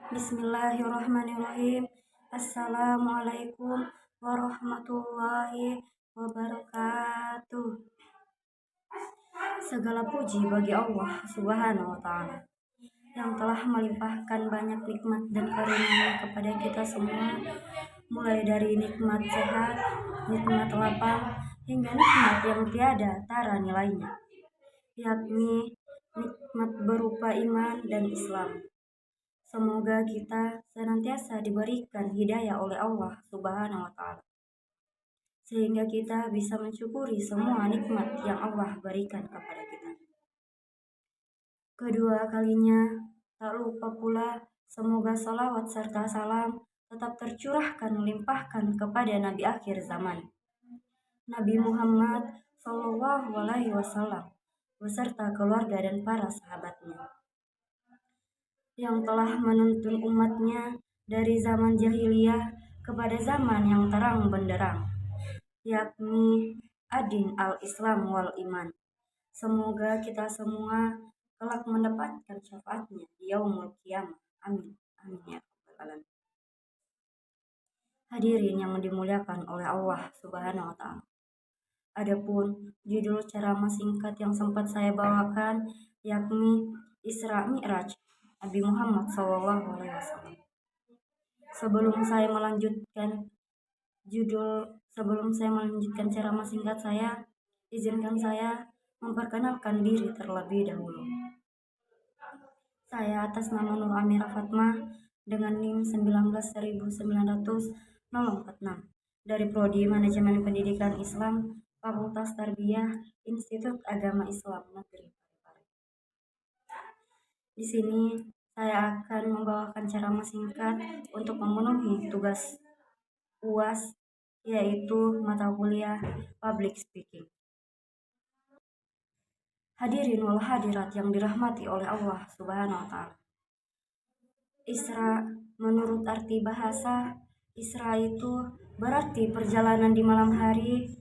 Bismillahirrahmanirrahim. Assalamualaikum warahmatullahi wabarakatuh. Segala puji bagi Allah Subhanahu wa Ta'ala yang telah melimpahkan banyak nikmat dan karunia kepada kita semua, mulai dari nikmat sehat, nikmat lapang, hingga nikmat yang tiada tara nilainya, yakni nikmat berupa iman dan Islam. Semoga kita senantiasa diberikan hidayah oleh Allah Subhanahu wa Ta'ala, sehingga kita bisa mensyukuri semua nikmat yang Allah berikan kepada kita. Kedua kalinya, tak lupa pula semoga salawat serta salam tetap tercurahkan melimpahkan kepada Nabi akhir zaman, Nabi Muhammad Sallallahu Alaihi Wasallam, beserta keluarga dan para sahabatnya, yang telah menuntun umatnya dari zaman jahiliyah kepada zaman yang terang benderang, yakni adin al-Islam wal iman. Semoga kita semua kelak mendapatkan syafaatnya di yaumul qiyamah. Amin. Amin ya rabbal alamin. Hadirin yang dimuliakan oleh Allah Subhanahu wa Ta'ala. Adapun judul ceramah singkat yang sempat saya bawakan yakni Isra Mi'raj Nabi Muhammad SAW. Sebelum saya melanjutkan ceramah singkat saya, izinkan saya memperkenalkan diri terlebih dahulu. Saya atas nama Nur Amira Fatmah dengan NIM 19.900 046 dari Prodi Manajemen Pendidikan Islam Fakultas Tarbiyah Institut Agama Islam Negeri Parepare. Di sini saya akan membawakan ceramah singkat untuk memenuhi tugas UAS, yaitu mata kuliah Public Speaking. Hadirin wal hadirat yang dirahmati oleh Allah Subhanahu wa Ta'ala. Isra menurut arti bahasa, Isra itu berarti perjalanan di malam hari,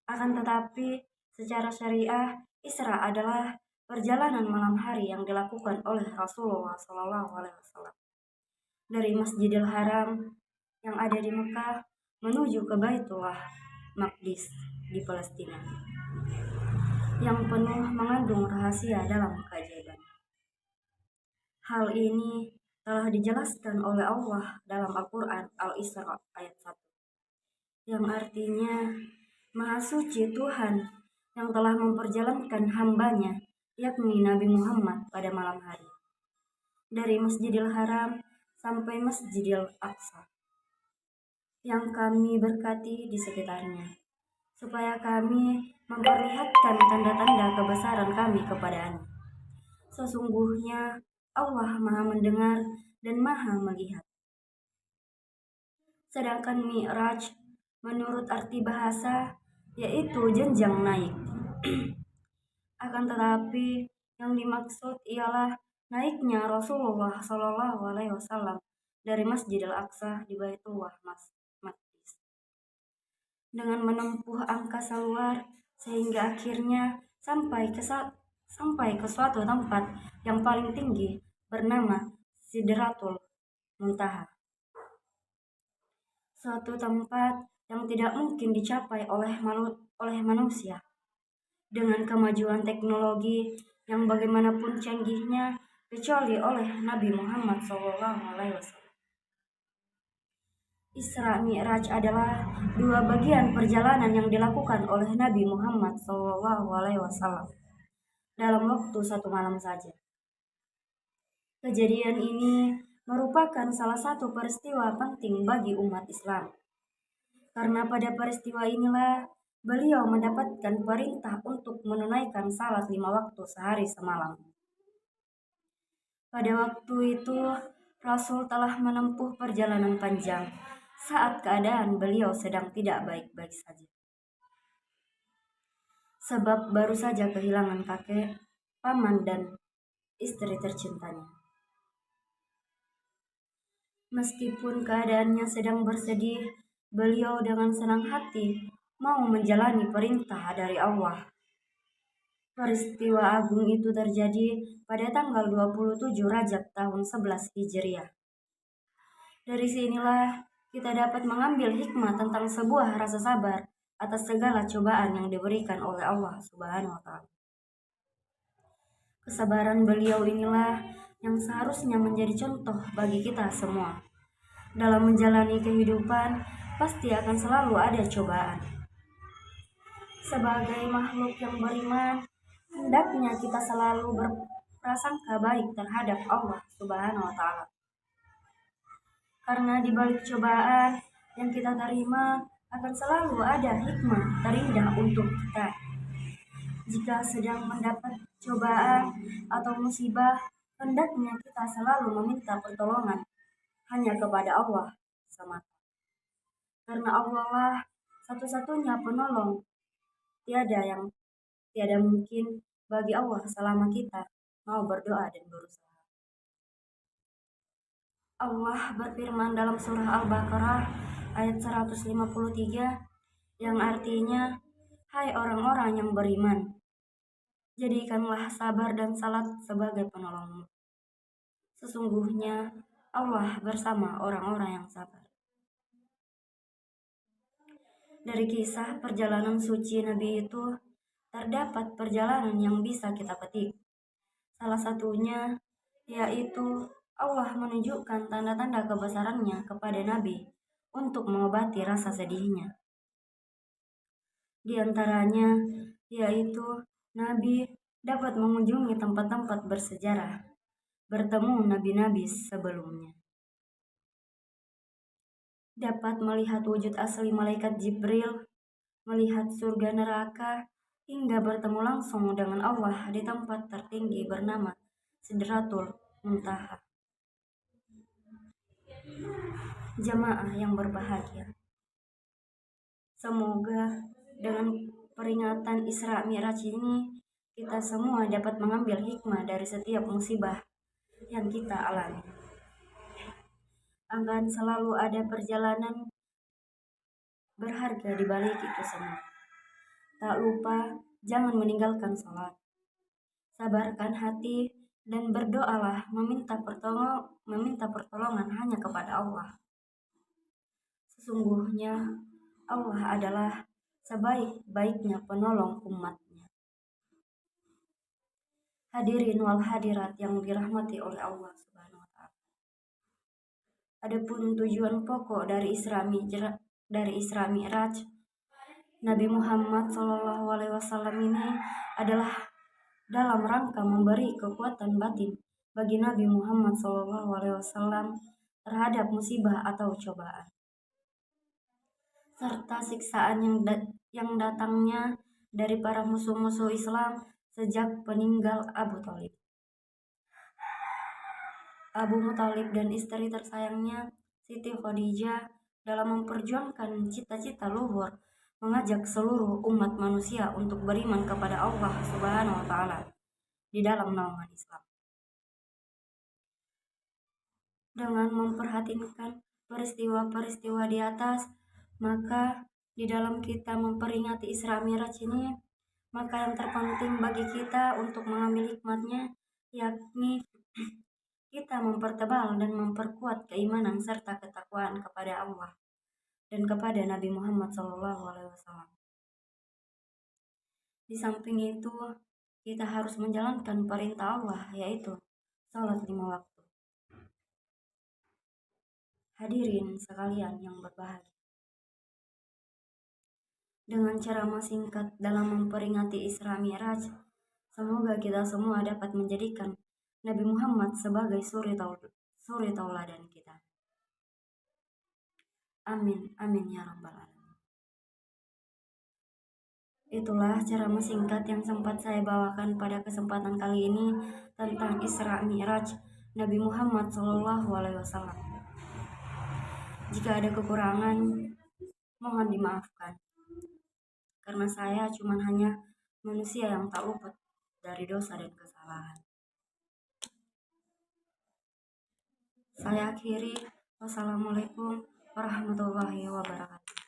akan tetapi secara syariah Isra adalah perjalanan malam hari yang dilakukan oleh Rasulullah SAW dari Masjidil Haram yang ada di Mekah menuju ke Baitullah Maqdis di Palestina, yang penuh mengandung rahasia dalam keajaiban. Hal ini telah dijelaskan oleh Allah dalam Al-Quran Al-Isra ayat 1, yang artinya Maha Suci Tuhan yang telah memperjalankan hambanya, yakni Nabi Muhammad pada malam hari, dari Masjidil Haram sampai Masjidil Aqsa, yang kami berkati di sekitarnya, supaya kami memperlihatkan tanda-tanda kebesaran kami kepadanya. Sesungguhnya Allah Maha mendengar dan Maha melihat. Sedangkan Mi'raj menurut arti bahasa yaitu jenjang naik. Akan tetapi yang dimaksud ialah naiknya Rasulullah SAW dari Masjidil Aqsa di Baitullah Maqdis dengan menempuh angkasa luar sehingga akhirnya sampai ke suatu tempat yang paling tinggi bernama Sidratul Muntaha, suatu tempat yang tidak mungkin dicapai oleh manusia dengan kemajuan teknologi yang bagaimanapun canggihnya kecuali oleh Nabi Muhammad SAW. Isra Mi'raj adalah dua bagian perjalanan yang dilakukan oleh Nabi Muhammad SAW dalam waktu satu malam saja. Kejadian ini merupakan salah satu peristiwa penting bagi umat Islam, karena pada peristiwa inilah beliau mendapatkan perintah untuk menunaikan salat 5 waktu sehari semalam. Pada waktu itu Rasul telah menempuh perjalanan panjang saat keadaan beliau sedang tidak baik-baik saja, sebab baru saja kehilangan kakek, paman, dan istri tercintanya. Meskipun keadaannya sedang bersedih, beliau dengan senang hati mau menjalani perintah dari Allah. Peristiwa agung itu terjadi pada tanggal 27 Rajab tahun 11 Hijriah, Dari sinilah kita dapat mengambil hikmah tentang sebuah rasa sabar atas segala cobaan yang diberikan oleh Allah Subhanahu wa Ta'ala. Kesabaran beliau inilah yang seharusnya menjadi contoh bagi kita semua. Dalam menjalani kehidupan, pasti akan selalu ada cobaan. Sebagai makhluk yang beriman, hendaknya kita selalu berprasangka baik terhadap Allah Subhanahu wa Ta'ala. Karena di balik cobaan yang kita terima akan selalu ada hikmah terindah untuk kita. Jika sedang mendapat cobaan atau musibah, hendaknya kita selalu meminta pertolongan hanya kepada Allah semata. Karena Allah lah satu-satunya penolong. Tiada mungkin bagi Allah selama kita mau berdoa dan berusaha. Allah berfirman dalam surah Al-Baqarah ayat 153 yang artinya, "Hai orang-orang yang beriman, jadikanlah sabar dan salat sebagai penolongmu. Sesungguhnya Allah bersama orang-orang yang sabar." Dari kisah perjalanan suci Nabi itu, terdapat perjalanan yang bisa kita petik. Salah satunya yaitu Allah menunjukkan tanda-tanda kebesarannya kepada Nabi untuk mengobati rasa sedihnya. Di antaranya yaitu Nabi dapat mengunjungi tempat-tempat bersejarah, bertemu nabi-nabi sebelumnya, dapat melihat wujud asli malaikat Jibril, melihat surga neraka, hingga bertemu langsung dengan Allah di tempat tertinggi bernama Sidratul Muntaha. Jamaah yang berbahagia, semoga dengan peringatan Isra Mi'raj ini kita semua dapat mengambil hikmah dari setiap musibah yang kita alami. Akan selalu ada perjalanan berharga di balik itu semua. Tak lupa jangan meninggalkan sholat. Sabarkan hati dan berdoalah meminta pertolongan hanya kepada Allah. Sesungguhnya Allah adalah sebaik-baiknya penolong umatnya. Hadirin wal hadirat yang dirahmati oleh Allah Subhanahu wa Ta'ala. Adapun tujuan pokok dari Isra Mi'raj Nabi Muhammad SAW ini adalah dalam rangka memberi kekuatan batin bagi Nabi Muhammad SAW terhadap musibah atau cobaan, serta siksaan yang datangnya dari para musuh-musuh Islam sejak peninggal Abu Muthalib dan istri tersayangnya Siti Khadijah dalam memperjuangkan cita-cita luhur, mengajak seluruh umat manusia untuk beriman kepada Allah Subhanahu wa Ta'ala di dalam naungan Islam. Dengan memperhatikan peristiwa-peristiwa di atas, maka di dalam kita memperingati Isra Mi'raj ini, maka yang terpenting bagi kita untuk mengambil hikmatnya yakni kita mempertebal dan memperkuat keimanan serta ketakwaan kepada Allah dan kepada Nabi Muhammad SAW. Di samping itu, kita harus menjalankan perintah Allah, yaitu salat 5 waktu. Hadirin sekalian yang berbahagia, dengan ceramah singkat dalam memperingati Isra Mi'raj, semoga kita semua dapat menjadikan Nabi Muhammad sebagai suri tauladan kita. Amin, amin ya rabbal alamin. Itulah ceramah singkat yang sempat saya bawakan pada kesempatan kali ini tentang Isra Mi'raj Nabi Muhammad SAW. Jika ada kekurangan, mohon dimaafkan. Karena saya cuma hanya manusia yang tak luput dari dosa dan kesalahan. Saya akhiri. Wassalamualaikum warahmatullahi wabarakatuh.